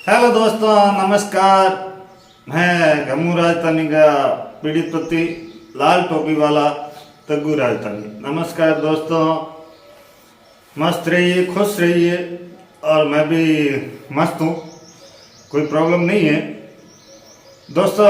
Hello दोस्तों, नमस्कार। मैं गमू राजधानी का पीड़ित पति लाल टोपी वाला तग्गू राजधानी। नमस्कार दोस्तों, मस्त रहिए, खुश रहिए। और मैं भी मस्त हूँ, कोई प्रॉब्लम नहीं है। दोस्तों,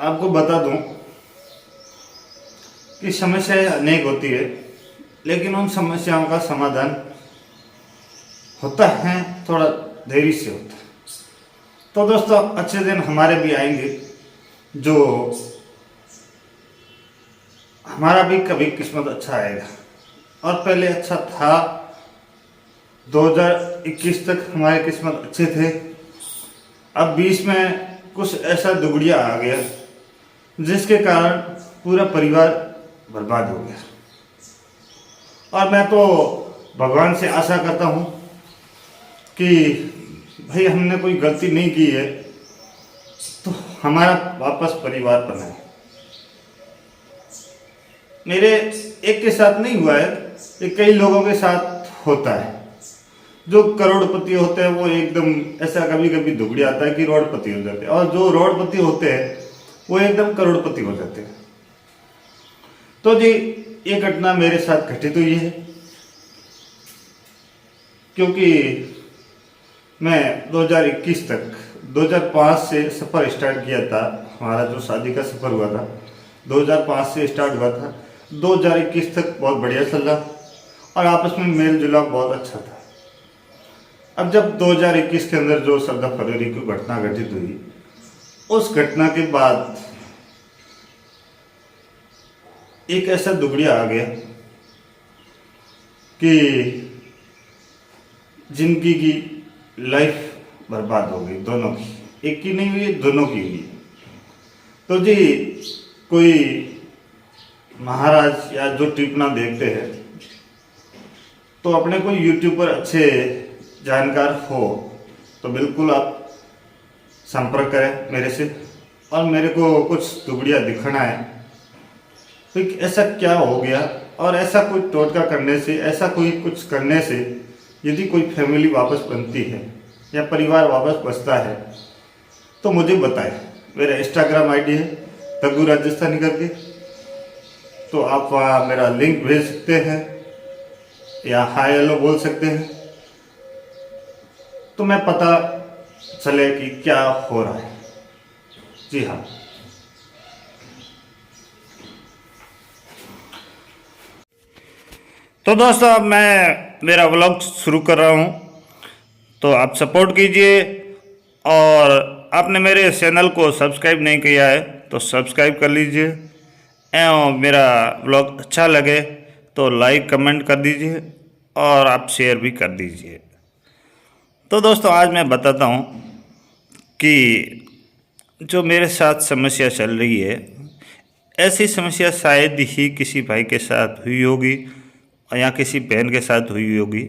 आपको बता दूँ कि समस्याएं अनेक होती है, लेकिन उन समस्याओं का समाधान होता है थोड़ा देरी से होता है। तो दोस्तों, अच्छे दिन हमारे भी आएंगे, जो हमारा भी कभी किस्मत अच्छा आएगा। और पहले अच्छा था, 2021 तक हमारे किस्मत अच्छे थे। अब 20 में कुछ ऐसा दुगड़िया आ गया जिसके कारण पूरा परिवार बर्बाद हो गया। और मैं तो भगवान से आशा करता हूँ कि भाई हमने कोई गलती नहीं की है तो हमारा वापस परिवार बनाए। मेरे एक के साथ नहीं हुआ है, ये कई लोगों के साथ होता है। जो करोड़पति होते हैं वो एकदम ऐसा कभी कभी दुगड़ी आता है कि रोडपति हो जाते हैं, और जो रोडपति होते हैं वो एकदम करोड़पति हो जाते हैं। तो जी, ये घटना मेरे साथ घटित हुई है, क्योंकि मैं 2021 तक 2005 से सफ़र स्टार्ट किया था। हमारा जो शादी का सफ़र हुआ था 2005 से स्टार्ट हुआ था, 2021 तक बहुत बढ़िया चल रहा और आपस में मेल जुलाव बहुत अच्छा था। अब जब 2021 के अंदर जो 14 फरवरी को घटना घटित हुई, उस घटना के बाद एक ऐसा दुगड़िया आ गया कि जिंदगी की लाइफ बर्बाद हो गई, दोनों की। एक की नहीं हुई, दोनों की हुई। तो जी, कोई महाराज या जो टिप्पणा देखते हैं तो अपने कोई यूट्यूब पर अच्छे जानकार हो तो बिल्कुल आप संपर्क करें मेरे से। और मेरे को कुछ दुगड़िया दिखाना है तो ऐसा क्या हो गया, और ऐसा कोई टोटका करने से, ऐसा कोई कुछ करने से यदि कोई फैमिली वापस बनती है या परिवार वापस बचता है तो मुझे बताएं। मेरा इंस्टाग्राम आईडी है तग्गू राजस्थानी करके, तो आप वहाँ मेरा लिंक भेज सकते हैं या हाय हेलो बोल सकते हैं, तो मैं पता चले कि क्या हो रहा है। जी हाँ, तो दोस्तों अब मैं मेरा व्लॉग शुरू कर रहा हूँ, तो आप सपोर्ट कीजिए। और आपने मेरे चैनल को सब्सक्राइब नहीं किया है तो सब्सक्राइब कर लीजिए, एवं मेरा व्लॉग अच्छा लगे तो लाइक कमेंट कर दीजिए और आप शेयर भी कर दीजिए। तो दोस्तों, आज मैं बताता हूँ कि जो मेरे साथ समस्या चल रही है, ऐसी समस्या शायद ही किसी भाई के साथ हुई होगी या किसी बहन के साथ हुई होगी।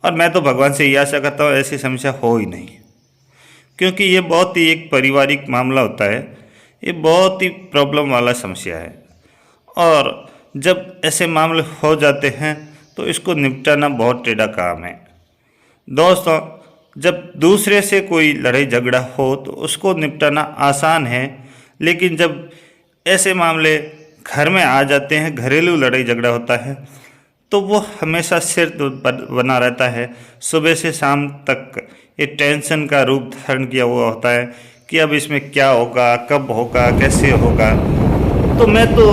और मैं तो भगवान से यह आशा करता हूँ ऐसी समस्या हो ही नहीं, क्योंकि ये बहुत ही एक पारिवारिक मामला होता है। ये बहुत ही प्रॉब्लम वाला समस्या है, और जब ऐसे मामले हो जाते हैं तो इसको निपटाना बहुत टेढ़ा काम है। दोस्तों, जब दूसरे से कोई लड़ाई झगड़ा हो तो उसको निपटाना आसान है, लेकिन जब ऐसे मामले घर में आ जाते हैं, घरेलू लड़ाई झगड़ा होता है, तो वो हमेशा सिर बना रहता है। सुबह से शाम तक ये टेंशन का रूप धारण किया हुआ होता है कि अब इसमें क्या होगा, कब होगा, कैसे होगा। तो मैं तो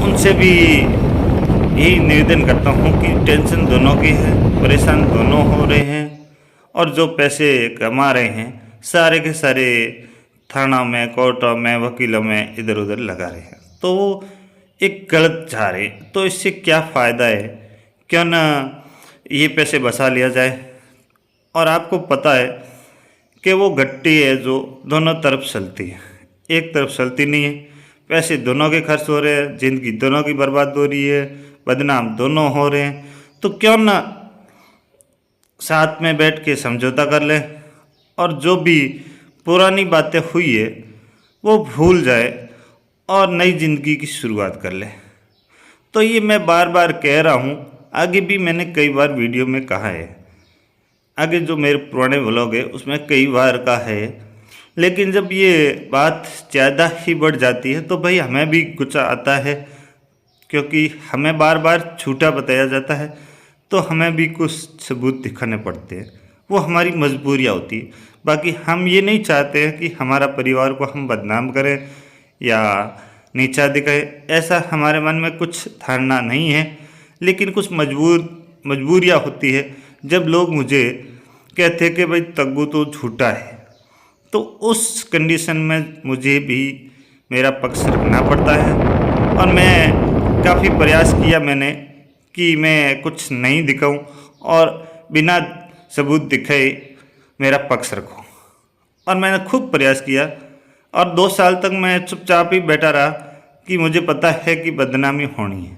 उनसे भी यही निवेदन करता हूँ कि टेंशन दोनों की है, परेशान दोनों हो रहे हैं, और जो पैसे कमा रहे हैं सारे के सारे थाना में, कोर्टों में, वकीलों में इधर उधर लगा रहे हैं, तो वो एक गलत जा रहे। तो इससे क्या फ़ायदा है, क्यों ना ये पैसे बचा लिया जाए। और आपको पता है कि वो गट्टी है जो दोनों तरफ चलती है, एक तरफ चलती नहीं है। पैसे दोनों के खर्च हो रहे हैं, ज़िंदगी दोनों की बर्बाद हो रही है, बदनाम दोनों हो रहे हैं। तो क्यों ना साथ में बैठ के समझौता कर लें, और जो भी पुरानी बातें हुई है वो भूल जाए और नई ज़िंदगी की शुरुआत कर ले। तो ये मैं बार बार कह रहा हूँ, आगे भी मैंने कई बार वीडियो में कहा है। आगे जो मेरे पुराने व्लॉग है उसमें कई बार का है, लेकिन जब ये बात ज़्यादा ही बढ़ जाती है तो भाई हमें भी गुस्सा आता है, क्योंकि हमें बार बार झूठा बताया जाता है तो हमें भी कुछ सबूत दिखाने पड़ते हैं। वो हमारी मजबूरियाँ होती है। बाकी हम ये नहीं चाहते हैं कि हमारा परिवार को हम बदनाम करें या नीचा दिखाए, ऐसा हमारे मन में कुछ धारणा नहीं है। लेकिन कुछ मजबूरियाँ होती है। जब लोग मुझे कहते हैं कि भाई तग्गू तो झूठा है, तो उस कंडीशन में मुझे भी मेरा पक्ष रखना पड़ता है। और मैं काफ़ी प्रयास किया मैंने कि मैं कुछ नहीं दिखाऊं और बिना सबूत दिखाए मेरा पक्ष रखूं, और मैंने खूब प्रयास किया। और 2 साल तक मैं चुपचाप ही बैठा रहा कि मुझे पता है कि बदनामी होनी है,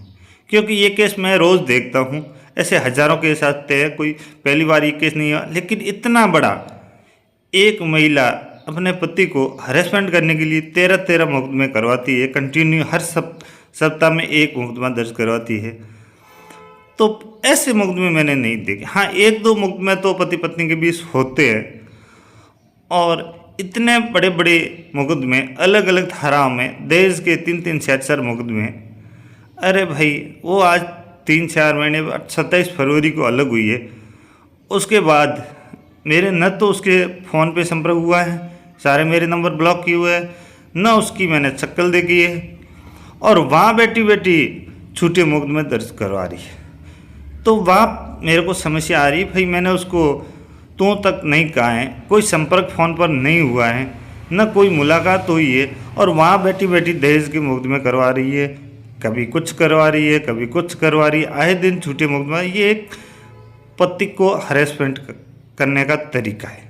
क्योंकि ये केस मैं रोज़ देखता हूँ। ऐसे हज़ारों केस आते हैं, कोई पहली बार ये केस नहीं हुआ, लेकिन इतना बड़ा एक महिला अपने पति को हरेसमेंट करने के लिए 13 मुकदमे करवाती है, कंटिन्यू हर सप्ताह में एक मुकदमा दर्ज करवाती है। तो ऐसे मुकदमे मैंने नहीं देखे। हाँ, 1-2 मुकदमे तो पति पत्नी के बीच होते हैं, और इतने बड़े बड़े मुकदमे अलग अलग धाराओं में, दहेज के 3-3 4-4 मुकदमे। अरे भाई, वो आज 3-4 महीने 27 फरवरी को अलग हुई है। उसके बाद मेरे न तो उसके फ़ोन पे संपर्क हुआ है, सारे मेरे नंबर ब्लॉक किए हुए हैं, न उसकी मैंने शक्ल देखी है, और वहाँ बैठी बैठी झूठे मुकदमे दर्ज करवा रही है। तो वहाँ मेरे को समस्या आ रही भाई, मैंने उसको तू तक नहीं कहा है, कोई संपर्क फ़ोन पर नहीं हुआ है, न कोई मुलाकात हुई है, और वहाँ बैठी बैठी दहेज के मुकदमे करवा रही है। कभी कुछ करवा रही है, कभी कुछ करवा रही है, आए दिन झूठे मुकदमे। ये एक पति को हरेसमेंट करने का तरीका है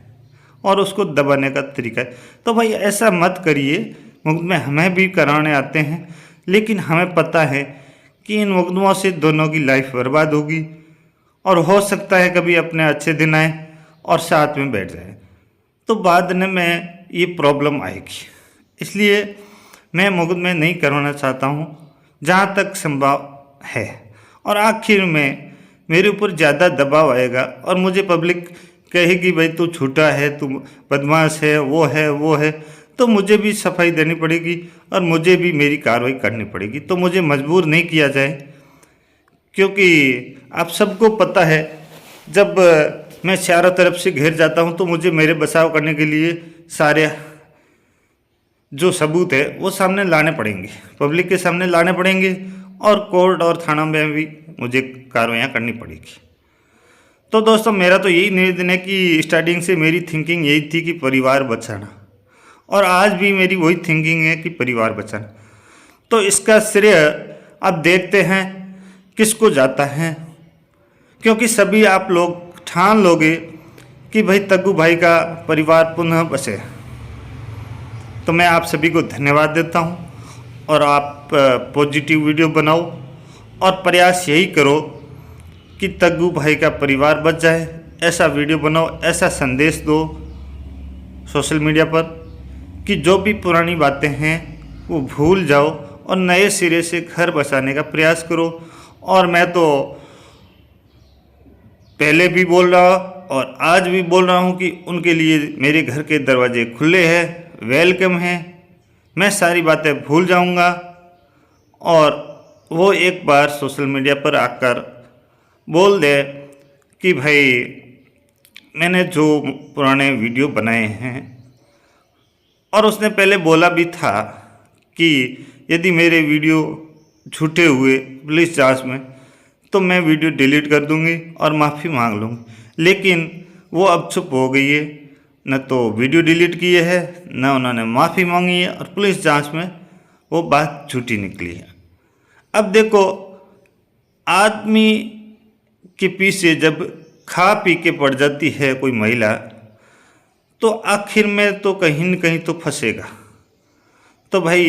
और उसको दबाने का तरीका है। तो भाई ऐसा मत करिए। मुकदमे हमें भी कराने आते हैं, लेकिन हमें पता है कि इन मुकदमों से दोनों की लाइफ बर्बाद होगी, और हो सकता है कभी अपने अच्छे दिन आए और साथ में बैठ जाए, तो बाद में ये प्रॉब्लम आएगी। इसलिए मैं मुकदमे नहीं करवाना चाहता हूँ जहाँ तक संभव है। और आखिर में मेरे ऊपर ज़्यादा दबाव आएगा और मुझे पब्लिक कहेगी भाई तू झूठा है, तू बदमाश है, वो है, तो मुझे भी सफाई देनी पड़ेगी और मुझे भी मेरी कार्रवाई करनी पड़ेगी। तो मुझे मजबूर नहीं किया जाए, क्योंकि आप सबको पता है जब मैं चारों तरफ से घिर जाता हूं तो मुझे मेरे बचाव करने के लिए सारे जो सबूत है वो सामने लाने पड़ेंगे, पब्लिक के सामने लाने पड़ेंगे, और कोर्ट और थाना में भी मुझे कार्रवाइयाँ करनी पड़ेगी। तो दोस्तों, मेरा तो यही निवेदन है कि स्टार्टिंग से मेरी थिंकिंग यही थी कि परिवार बचाना, और आज भी मेरी वही थिंकिंग है कि परिवार बचाना। तो इसका श्रेय अब देखते हैं किसको जाता है, क्योंकि सभी आप लोग ठान लोगे कि भाई तग्गू भाई का परिवार पुनः बचे। तो मैं आप सभी को धन्यवाद देता हूं, और आप पॉजिटिव वीडियो बनाओ और प्रयास यही करो कि तग्गू भाई का परिवार बच जाए। ऐसा वीडियो बनाओ, ऐसा संदेश दो सोशल मीडिया पर कि जो भी पुरानी बातें हैं वो भूल जाओ और नए सिरे से घर बसाने का प्रयास करो। और मैं तो पहले भी बोल रहा और आज भी बोल रहा हूँ कि उनके लिए मेरे घर के दरवाजे खुले हैं, वेलकम है। मैं सारी बातें भूल जाऊँगा और वो एक बार सोशल मीडिया पर आकर बोल दे कि भाई मैंने जो पुराने वीडियो बनाए हैं, और उसने पहले बोला भी था कि यदि मेरे वीडियो झूठे हुए पुलिस जांच में तो मैं वीडियो डिलीट कर दूंगी और माफ़ी मांग लूँगी। लेकिन वो अब चुप हो गई है, न तो वीडियो डिलीट किए है, न उन्होंने माफ़ी मांगी है, और पुलिस जांच में वो बात झूठी निकली है। अब देखो, आदमी के पीछे जब खा पी के पड़ जाती है कोई महिला, तो आखिर में तो कहीं न कहीं तो फंसेगा। तो भाई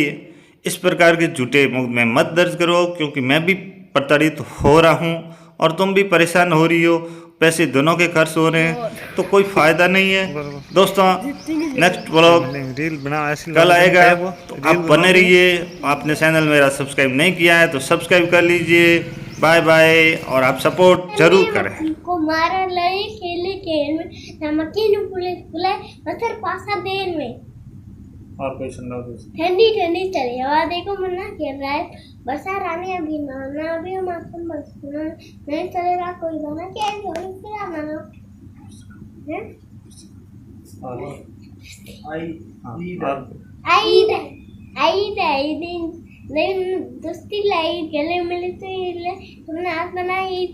इस प्रकार के झूठे मुकदमे मत दर्ज करो, क्योंकि मैं भी प्रताड़ित हो रहा हूँ और तुम भी परेशान हो रही हो, पैसे दोनों के खर्च हो रहे हैं, तो कोई फ़ायदा नहीं है। दोस्तों, नेक्स्ट ब्लॉग कल आएगा, तो आप बने रहिए। आपने चैनल मेरा सब्सक्राइब नहीं किया है तो सब्सक्राइब कर लीजिए। Bye bye. और आप सपोर्ट जरूर करें। को मारा लई खेले खेल में नमकीन पुलिस पुले पत्थर पासा देर में और कोई सुन रहा ठंडी ठंडी चली हवा देखो मन्ना खेल रहा है बरसा रानी अभी माना अभी मौसम बरसना नहीं चलेगा कोई बना क्या है फिर मानो हैं आई दिन नहीं दोस्ती लाई गले मिले तो तुमने हाथ बनाई